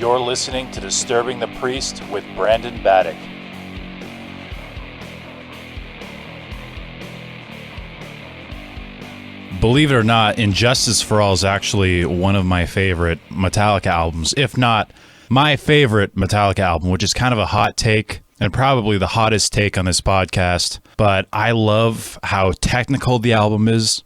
You're listening to Disturbing the Priest with Brandon Baddock. Believe it or not, Injustice for All is actually one of my favorite Metallica albums, if not my favorite Metallica album, which is kind of a hot take and probably the hottest take on this podcast. But I love how technical the album is.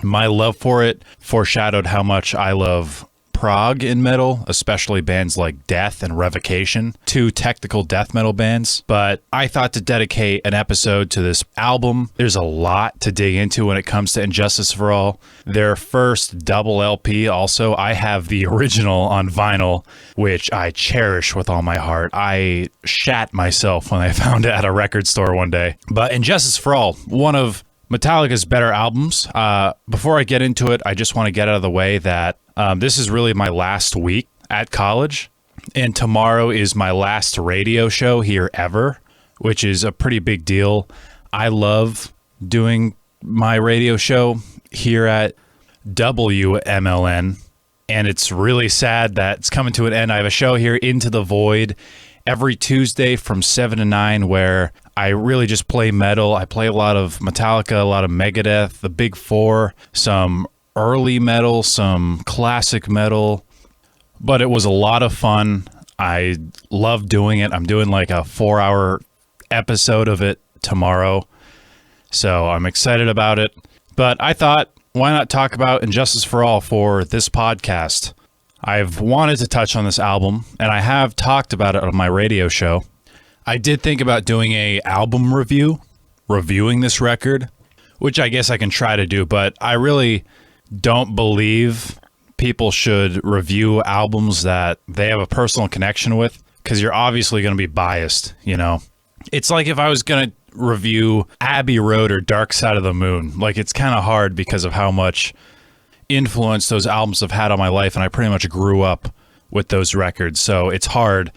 My love for it foreshadowed how much I love prog in metal, especially bands like Death and Revocation, two technical death metal bands. But I thought to dedicate an episode to this album. There's a lot to dig into when it comes to Injustice for All. Their first double LP also, I have the original on vinyl, which I cherish with all my heart. I shat myself when I found it at a record store one day. But Injustice for All, one of Metallica's better albums. Before I get into it, I just want to get out of the way that this is really my last week at college, and tomorrow is my last radio show here ever, which is a pretty big deal. I love doing my radio show here at WMLN, and it's really sad that it's coming to an end. I have a show here, Into the Void, every Tuesday from 7 to 9, where I really just play metal. I play a lot of Metallica, a lot of Megadeth, the Big Four, some early metal, some classic metal, but it was a lot of fun. I love doing it. I'm doing like a 4-hour episode of it tomorrow, so I'm excited about it. But I thought, why not talk about Injustice for All for this podcast? I've wanted to touch on this album, and I have talked about it on my radio show. I did think about doing a album review, reviewing this record, which I guess I can try to do, but I really don't believe people should review albums that they have a personal connection with, because you're obviously going to be biased, you know? It's like if I was going to review Abbey Road or Dark Side of the Moon. Like, it's kind of hard because of how much influence those albums have had on my life, and I pretty much grew up with those records, so it's hard.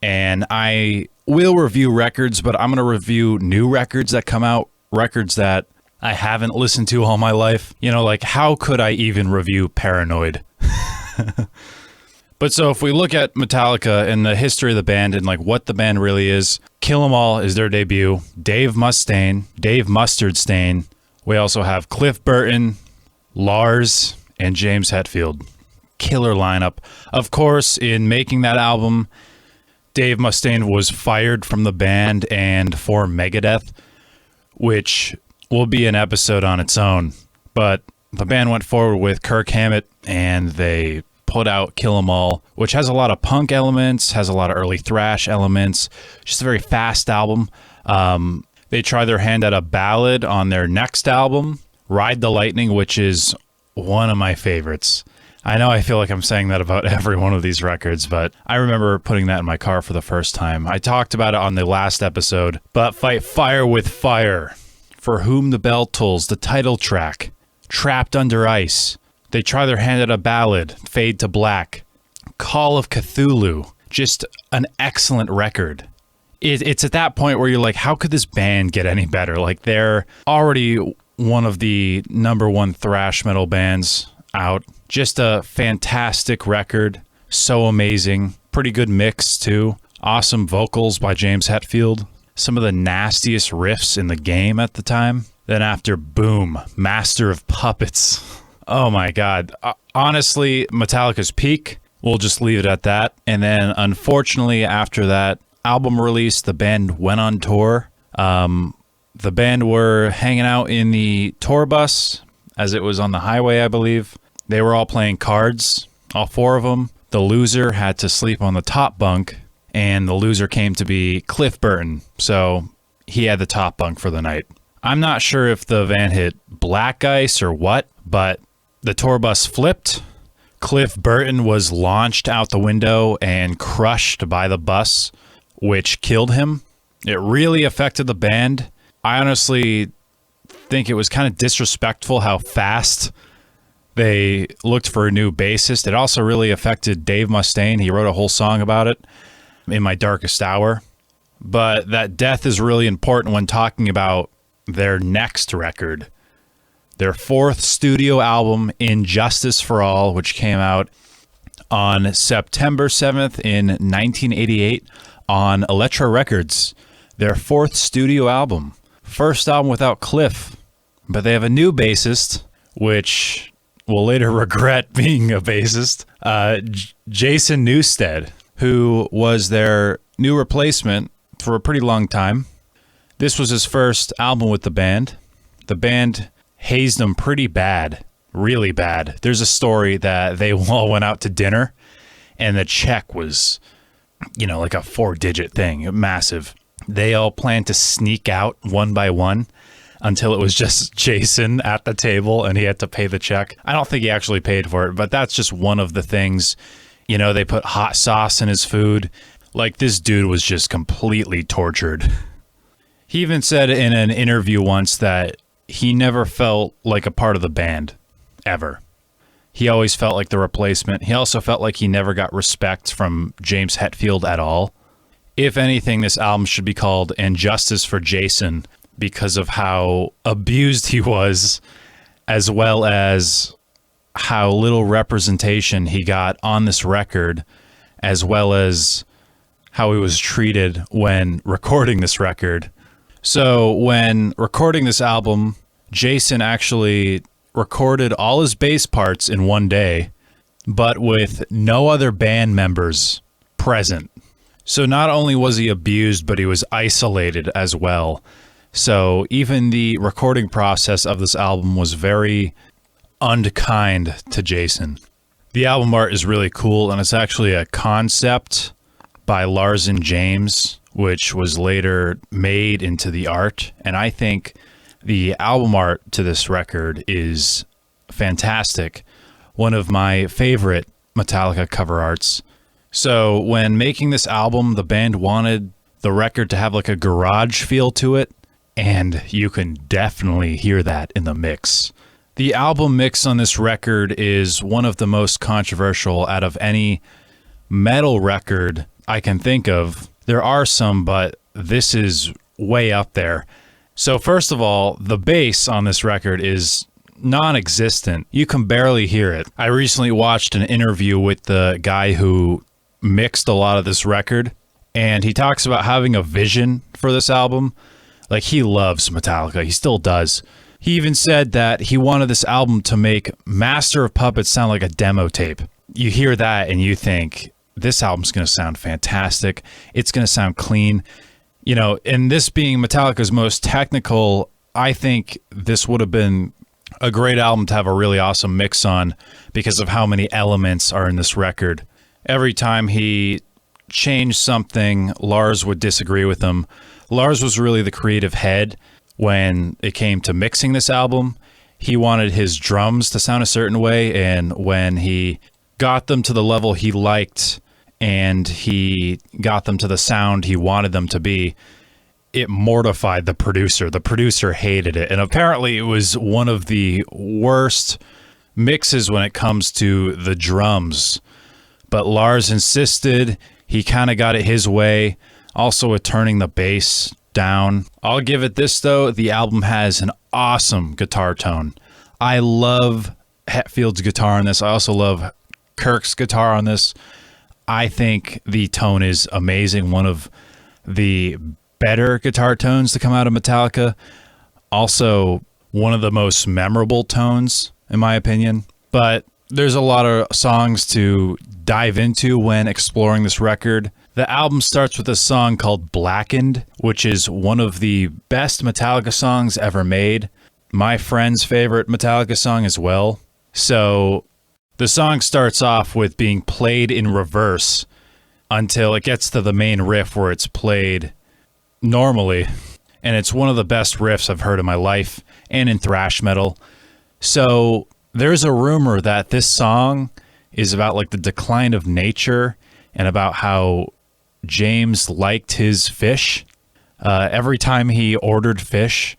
And I will review records, but I'm going to review new records that come out, records that I haven't listened to all my life. You know, like, how could I even review Paranoid? But so if we look at Metallica and the history of the band and like what the band really is, Kill 'Em All is their debut. Dave Mustard Stain. We also have Cliff Burton, Lars, and James Hetfield. Killer lineup. Of course, in making that album, Dave Mustaine was fired from the band and formed Megadeth, which will be an episode on its own. But the band went forward with Kirk Hammett, and they put out Kill 'Em All, which has a lot of punk elements, has a lot of early thrash elements, just a very fast album. They try their hand at a ballad on their next album, Ride the Lightning, which is one of my favorites. I know I feel like I'm saying that about every one of these records, but I remember putting that in my car for the first time. I talked about it on the last episode, but Fight Fire with Fire, For Whom the Bell Tolls, the title track, Trapped Under Ice, They Try Their Hand at a Ballad, Fade to Black, Call of Cthulhu, just an excellent record. It's at that point where you're like, how could this band get any better? Like, they're already one of the number one thrash metal bands out. Just a fantastic record. So amazing. Pretty good mix, too. Awesome vocals by James Hetfield. Some of the nastiest riffs in the game at the time. Then after, boom, Master of Puppets. Oh my God. Honestly, Metallica's peak. We'll just leave it at that. And then, unfortunately, after that album release, the band went on tour. The band were hanging out in the tour bus as it was on the highway, I believe. They were all playing cards, all four of them. The loser had to sleep on the top bunk, and the loser came to be Cliff Burton, so he had the top bunk for the night. I'm not sure if the van hit black ice or what, but the tour bus flipped. Cliff Burton was launched out the window and crushed by the bus, which killed him. It really affected the band. I honestly think it was kind of disrespectful how fast they looked for a new bassist. It also really affected Dave Mustaine. He wrote a whole song about it, In My Darkest Hour. But that death is really important when talking about their next record. Their fourth studio album, Injustice for All, which came out on September 7th in 1988 on Elektra Records, their fourth studio album. First album without Cliff, but they have a new bassist, which will later regret being a bassist, Jason Newsted, who was their new replacement for a pretty long time. This was his first album with the band. The band hazed him pretty bad, really bad. There's a story that they all went out to dinner and the check was, like a 4-digit thing, massive. They all planned to sneak out one by one until it was just Jason at the table and he had to pay the check. I don't think he actually paid for it, but that's just one of the things. They put hot sauce in his food. Like, this dude was just completely tortured. He even said in an interview once that he never felt like a part of the band, ever. He always felt like the replacement. He also felt like he never got respect from James Hetfield at all. If anything, this album should be called And Justice for Jason because of how abused he was, as well as how little representation he got on this record, as well as how he was treated when recording this record. So when recording this album, Jason actually recorded all his bass parts in one day, but with no other band members present. So not only was he abused, but he was isolated as well. So even the recording process of this album was very unkind to Jason. The album art is really cool, and it's actually a concept by Lars and James, which was later made into the art. And I think the album art to this record is fantastic. One of my favorite Metallica cover arts. So when making this album, the band wanted the record to have like a garage feel to it, and you can definitely hear that in the mix. The album mix on this record is one of the most controversial out of any metal record I can think of. There are some, but this is way up there. So first of all, the bass on this record is non-existent. You can barely hear it. I recently watched an interview with the guy who mixed a lot of this record, and he talks about having a vision for this album. Like, he loves Metallica. He still does. He even said that he wanted this album to make Master of Puppets sound like a demo tape. You hear that and you think, this album's going to sound fantastic. It's going to sound clean. And this being Metallica's most technical, I think this would have been a great album to have a really awesome mix on because of how many elements are in this record. Every time he changed something, Lars would disagree with him. Lars was really the creative head when it came to mixing this album. He wanted his drums to sound a certain way, and when he got them to the level he liked and he got them to the sound he wanted them to be, it mortified the producer. The producer hated it, and apparently it was one of the worst mixes when it comes to the drums. But Lars insisted. He kind of got it his way, also with turning the bass down. I'll give it this, though. The album has an awesome guitar tone. I love Hetfield's guitar on this. I also love Kirk's guitar on this. I think the tone is amazing. One of the better guitar tones to come out of Metallica. Also, one of the most memorable tones, in my opinion. But there's a lot of songs to dive into when exploring this record. The album starts with a song called Blackened, which is one of the best Metallica songs ever made. My friend's favorite Metallica song as well. So the song starts off with being played in reverse until it gets to the main riff where it's played normally. And it's one of the best riffs I've heard in my life and in thrash metal. So there's a rumor that this song is about like the decline of nature and about how James liked his fish. Every time he ordered fish,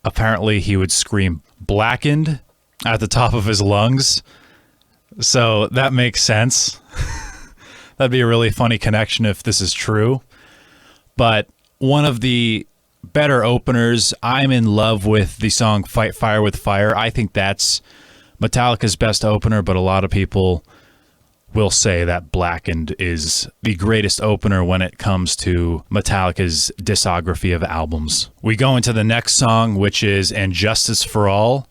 apparently he would scream "blackened" at the top of his lungs. So that makes sense. That'd be a really funny connection if this is true. But one of the better openers, I'm in love with the song Fight Fire with Fire. I think that's Metallica's best opener, but a lot of people will say that Blackened is the greatest opener when it comes to Metallica's discography of albums. We go into the next song, which is And Justice for All,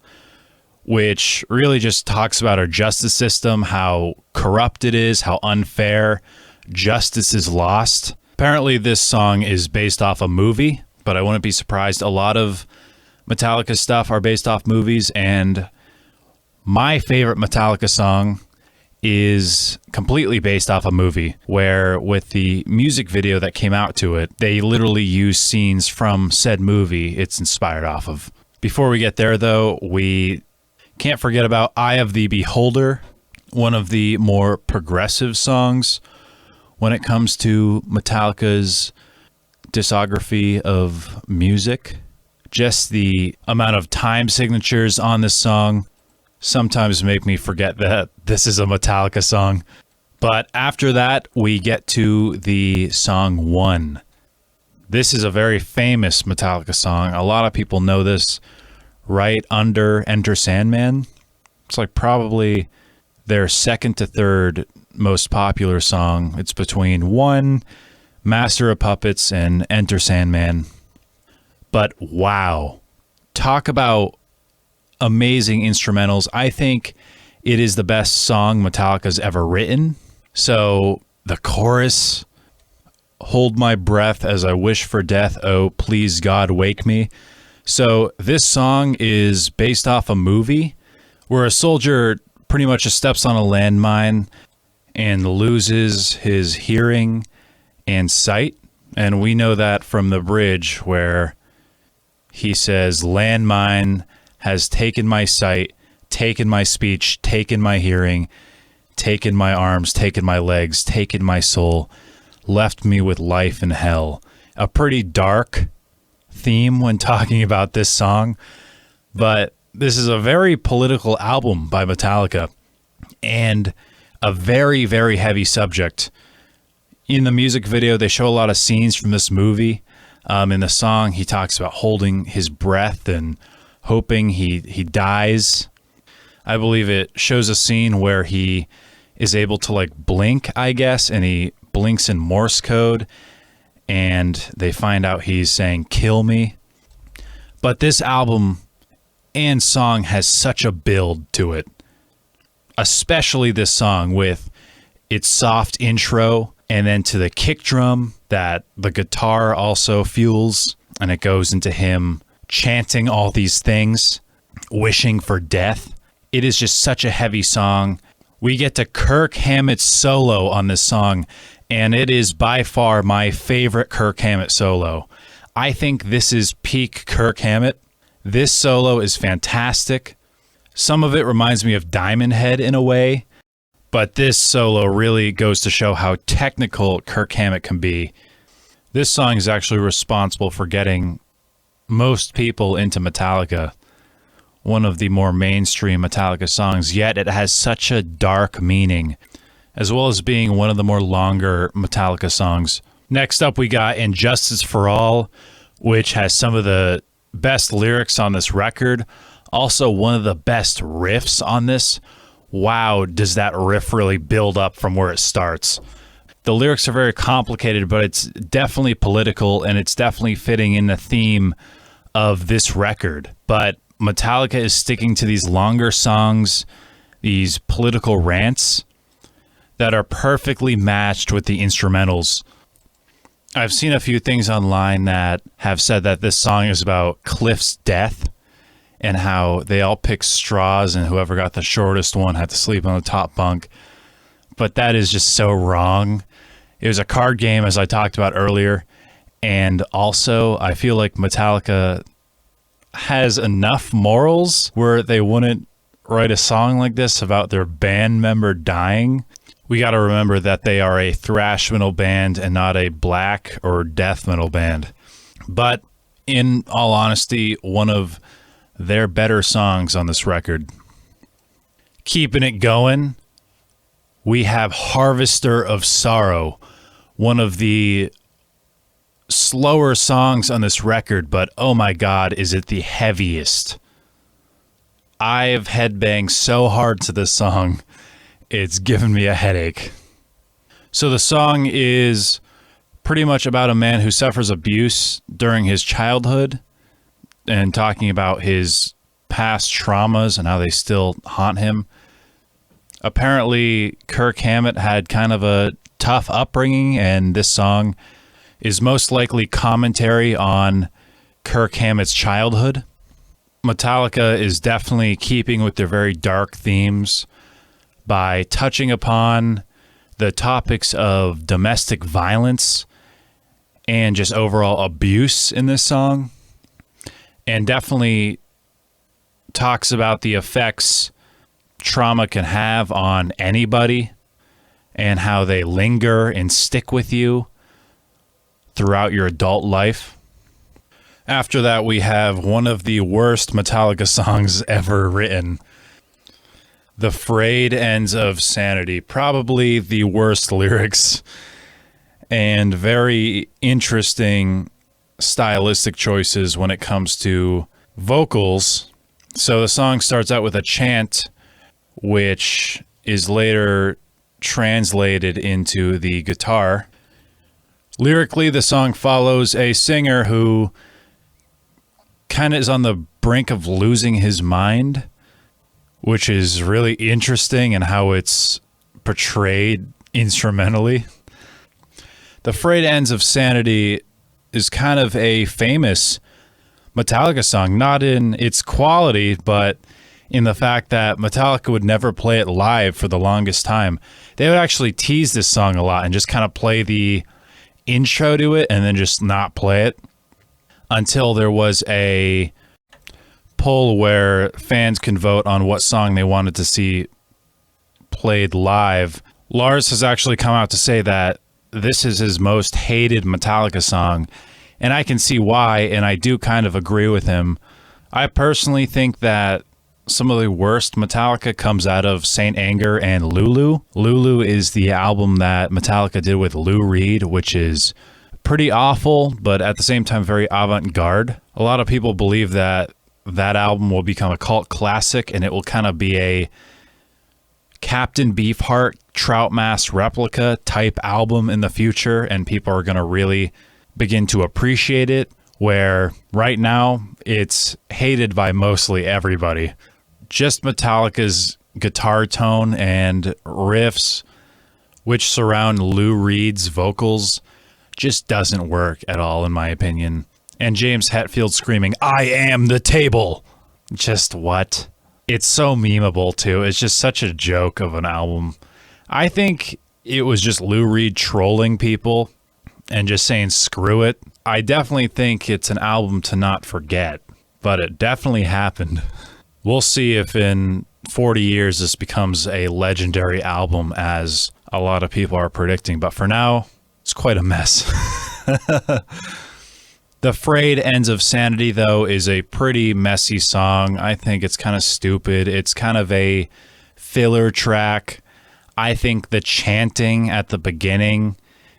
which really just talks about our justice system, how corrupt it is, how unfair justice is lost. Apparently this song is based off a movie, but I wouldn't be surprised. A lot of Metallica stuff are based off movies, and my favorite Metallica song is completely based off a movie, where with the music video that came out to it, they literally use scenes from said movie it's inspired off of. Before we get there, though, we can't forget about Eye of the Beholder, one of the more progressive songs when it comes to Metallica's discography of music. Just the amount of time signatures on this song sometimes make me forget that this is a Metallica song. But after that, we get to the song One. This is a very famous Metallica song. A lot of people know this right under Enter Sandman. It's like probably their second to third most popular song. It's between One, Master of Puppets, and Enter Sandman. But wow, talk about amazing instrumentals. I think it is the best song Metallica's ever written. So the chorus, hold my breath as I wish for death, oh please God wake me. So this song is based off a movie where a soldier pretty much just steps on a landmine and loses his hearing and sight. And we know that from the bridge where he says, landmine has taken my sight, taken my speech, taken my hearing, taken my arms, taken my legs, taken my soul, left me with life in hell. A pretty dark theme when talking about this song, but this is a very political album by Metallica and a very, very heavy subject. In the music video, they show a lot of scenes from this movie. In the song, he talks about holding his breath and hoping he dies. I believe it shows a scene where he is able to like blink, I guess, and he blinks in Morse code, and they find out he's saying kill me. But this album and song has such a build to it, especially this song with its soft intro and then to the kick drum that the guitar also fuels, and it goes into him chanting all these things, wishing for death. It is just such a heavy song. We get to Kirk Hammett's solo on this song, and it is by far my favorite Kirk Hammett solo. I think this is peak Kirk Hammett. This solo is fantastic. Some of it reminds me of Diamond Head in a way, but this solo really goes to show how technical Kirk Hammett can be. This song is actually responsible for getting most people into Metallica, one of the more mainstream Metallica songs, yet it has such a dark meaning, as well as being one of the more longer Metallica songs. Next up, we got And Justice for All, which has some of the best lyrics on this record. Also, one of the best riffs on this. Wow, does that riff really build up from where it starts. The lyrics are very complicated, but it's definitely political, and it's definitely fitting in the theme of this record. But Metallica is sticking to these longer songs, these political rants that are perfectly matched with the instrumentals. I've seen a few things online that have said that this song is about Cliff's death and how they all picked straws and whoever got the shortest one had to sleep on the top bunk. But that is just so wrong. It was a card game, as I talked about earlier. And also, I feel like Metallica has enough morals where they wouldn't write a song like this about their band member dying. We got to remember that they are a thrash metal band and not a black or death metal band. But in all honesty, one of their better songs on this record. Keeping it going, we have Harvester of Sorrow, one of the slower songs on this record, but oh my God, is it the heaviest. I've headbanged so hard to this song, It's giving me a headache. So the song is pretty much about a man who suffers abuse during his childhood and talking about his past traumas and how they still haunt him. Apparently, Kirk Hammett had kind of a tough upbringing, and this song is most likely commentary on Kirk Hammett's childhood. Metallica is definitely keeping with their very dark themes by touching upon the topics of domestic violence and just overall abuse in this song, and definitely talks about the effects trauma can have on anybody and how they linger and stick with you throughout your adult life. After that, we have one of the worst Metallica songs ever written, The Frayed Ends of Sanity. Probably the worst lyrics and very interesting stylistic choices when it comes to vocals. So the song starts out with a chant, which is later translated into the guitar. Lyrically, the song follows a singer who kind of is on the brink of losing his mind, which is really interesting in how it's portrayed instrumentally. The Frayed Ends of Sanity is kind of a famous Metallica song, not in its quality, but in the fact that Metallica would never play it live for the longest time. They would actually tease this song a lot and just kind of play the intro to it and then just not play it until there was a poll where fans can vote on what song they wanted to see played live. Lars has actually come out to say that this is his most hated Metallica song, and I can see why, and I do kind of agree with him. I personally think that some of the worst Metallica comes out of Saint Anger and Lulu. Lulu is the album that Metallica did with Lou Reed, which is pretty awful, but at the same time very avant-garde. A lot of people believe that that album will become a cult classic, and it will kind of be a Captain Beefheart, Trout Mask replica type album in the future, and people are going to really begin to appreciate it, where right now it's hated by mostly everybody. Just Metallica's guitar tone and riffs, which surround Lou Reed's vocals, just doesn't work at all, in my opinion. And James Hetfield screaming, "I am the table." Just what? It's so memeable, too. It's just such a joke of an album. I think it was just Lou Reed trolling people and just saying screw it. I definitely think it's an album to not forget, but it definitely happened. We'll see if in 40 years this becomes a legendary album, as a lot of people are predicting. But for now, it's quite a mess. The Frayed Ends of Sanity, though, is a pretty messy song. I think it's kind of stupid. It's kind of a filler track. I think the chanting at the beginning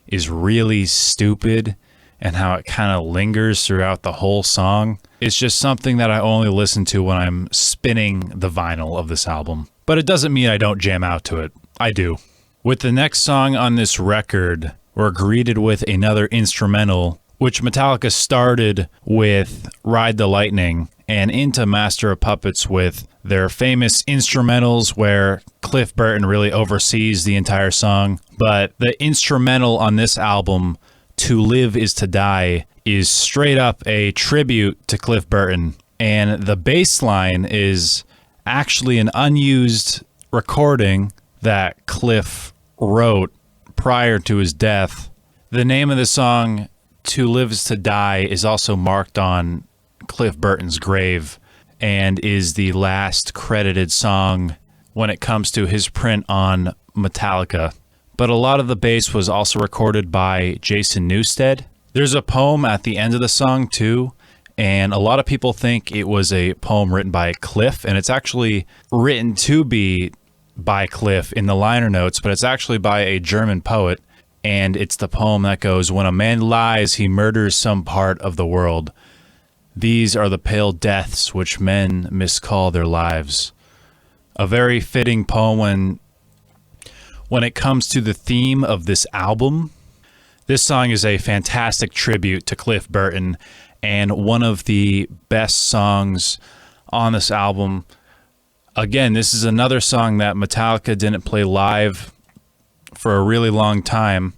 is really stupid, and how it kind of lingers throughout the whole song. It's just something that I only listen to when I'm spinning the vinyl of this album. But it doesn't mean I don't jam out to it. I do. With the next song on this record, we're greeted with another instrumental, which Metallica started with Ride the Lightning and into Master of Puppets with their famous instrumentals where Cliff Burton really oversees the entire song. But the instrumental on this album, To Live Is to Die, is straight up a tribute to Cliff Burton. And the bass line is actually an unused recording that Cliff wrote prior to his death. The name of the song, To Live Is to Die, is also marked on Cliff Burton's grave and is the last credited song when it comes to his print on Metallica. But a lot of the bass was also recorded by Jason Newsted. There's a poem at the end of the song too, and a lot of people think it was a poem written by Cliff, and it's actually written to be by Cliff in the liner notes, but it's actually by a German poet, and it's the poem that goes, "When a man lies, he murders some part of the world. These are the pale deaths which men miscall their lives." A very fitting poem when when it comes to the theme of this album, this song is a fantastic tribute to Cliff Burton and one of the best songs on this album. Again, this is another song that Metallica didn't play live for a really long time,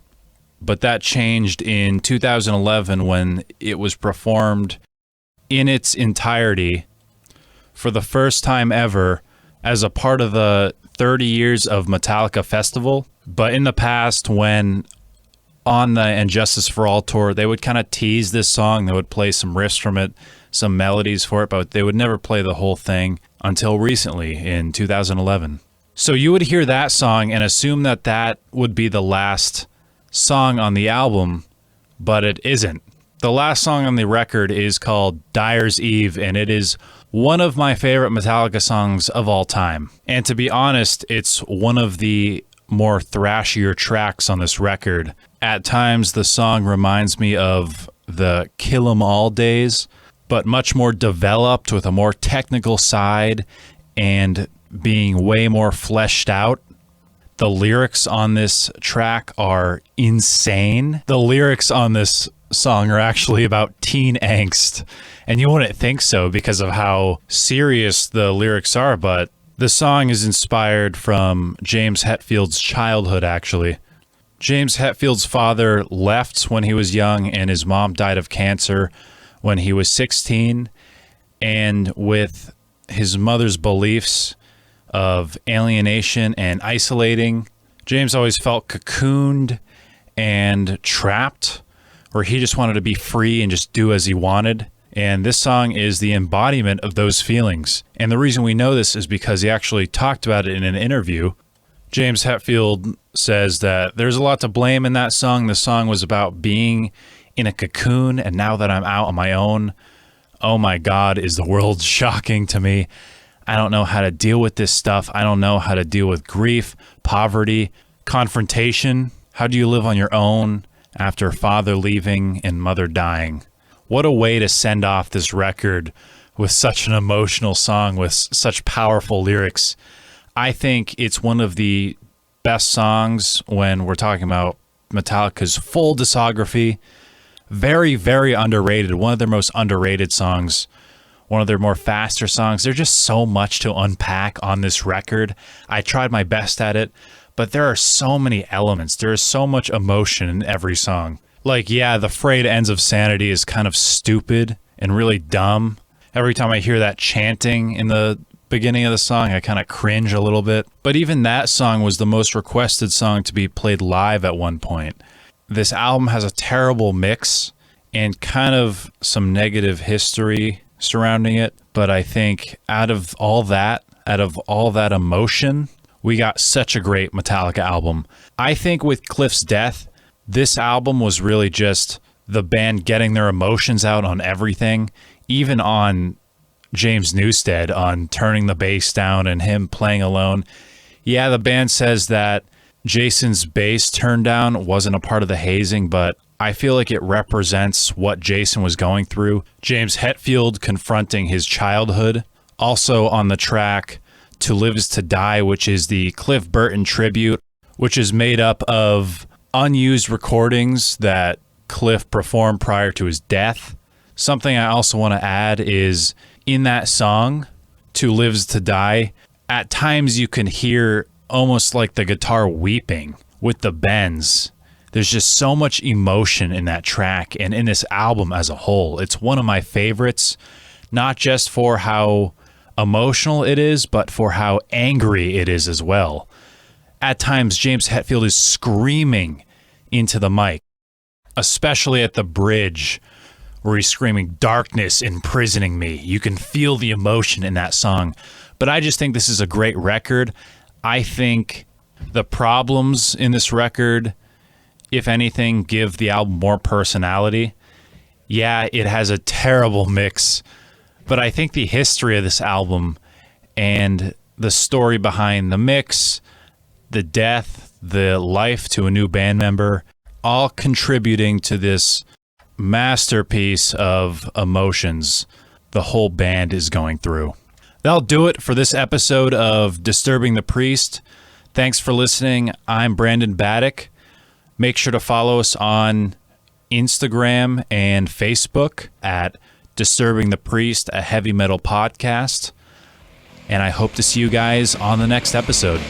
but that changed in 2011 when it was performed in its entirety for the first time ever as a part of the 30 Years of Metallica Festival. But in the past, when on the And Justice for All tour, they would kind of tease this song. They would play some riffs from it, some melodies for it, but they would never play the whole thing until recently in 2011. So you would hear that song and assume that that would be the last song on the album, but it isn't. The last song on the record is called Dyer's Eve, and it is one of my favorite Metallica songs of all time. And to be honest, it's one of the more thrashier tracks on this record. At times, the song reminds me of the Kill 'Em All days, but much more developed with a more technical side and being way more fleshed out. The lyrics on this track are insane. The lyrics on this song are actually about teen angst, and you wouldn't think so because of how serious the lyrics are, but the song is inspired from James Hetfield's childhood, actually. James Hetfield's father left when he was young, and his mom died of cancer when he was 16, and with his mother's beliefs of alienation and isolating, James always felt cocooned and trapped, where he just wanted to be free and just do as he wanted. And this song is the embodiment of those feelings. And the reason we know this is because he actually talked about it in an interview. James Hetfield says that there's a lot to blame in that song. The song was about being in a cocoon, and now that I'm out on my own, oh my God, is the world shocking to me. I don't know how to deal with this stuff. I don't know how to deal with grief, poverty, confrontation. How do you live on your own after father leaving and mother dying? What a way to send off this record with such an emotional song with such powerful lyrics. I think it's one of the best songs when we're talking about Metallica's full discography. Very, very underrated. One of their most underrated songs. One of their more faster songs. There's just so much to unpack on this record. I tried my best at it, but there are so many elements. There is so much emotion in every song. Like, yeah, the frayed ends of sanity is kind of stupid and really dumb. Every time I hear that chanting in the beginning of the song, I kind of cringe a little bit. But even that song was the most requested song to be played live at one point. This album has a terrible mix and kind of some negative history surrounding it. But I think out of all that emotion, we got such a great Metallica album. I think with Cliff's death, this album was really just the band getting their emotions out on everything, even on James Newsted, on turning the bass down and him playing alone. Yeah, the band says that Jason's bass turn down wasn't a part of the hazing, but I feel like it represents what Jason was going through. James Hetfield confronting his childhood. Also on the track To Live Is to Die, which is the Cliff Burton tribute, which is made up of unused recordings that Cliff performed prior to his death. Something I also want to add is in that song, To Live Is to Die, at times you can hear almost like the guitar weeping with the bends. There's just so much emotion in that track and in this album as a whole. It's one of my favorites, not just for how emotional it is, but for how angry it is as well. At times, James Hetfield is screaming into the mic, especially at the bridge where he's screaming, "Darkness imprisoning me." You can feel the emotion in that song. But I just think this is a great record. I think the problems in this record, if anything, give the album more personality. Yeah, it has a terrible mix, but I think the history of this album and the story behind the mix, the death, the life to a new band member, all contributing to this masterpiece of emotions the whole band is going through. That'll do it for this episode of Disturbing the Priest. Thanks for listening. I'm Brandon Baddock. Make sure to follow us on Instagram and Facebook at Disturbing the Priest, a heavy metal podcast. And I hope to see you guys on the next episode.